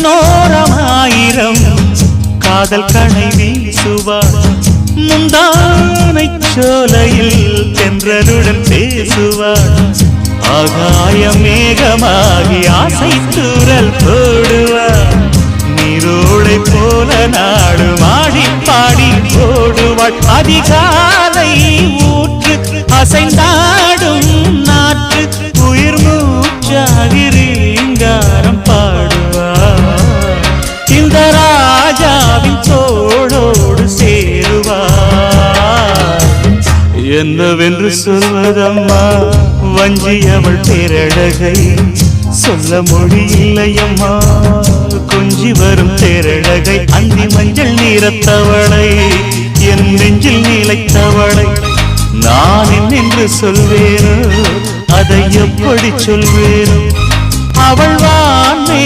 கண்ணோரமாயிரம் காதல் கணை வீசுவார் முந்தானை சோலையில் தென்றலுடன் பேசுவார் ஆகாய மேகமாகி ஆசை தூரல் போடுவார் நீரோடை போல நாடு மாடி பாடி ஓடுவாள் அதிகாலை ஊற்று அசைந்தாடும் நாற்று உயிர் மூச்சாகி ரீங்காரம் பாடுவார் இந்த ராஜாவின் தோளோடு சேருவார் என்னவென்று சொல்வதம்மா வஞ்சி அவள் பேரழகை சொல்ல மொழியில்லையம்மா கொஞ்சி வரும் தேரழகை அந்தி மஞ்சள் நீரத்தவளை என் நெஞ்சில் நிலைத்தவளை நான் என்னென்று சொல்வேனோ அதை எப்படி சொல்வேனோ அவள் வானே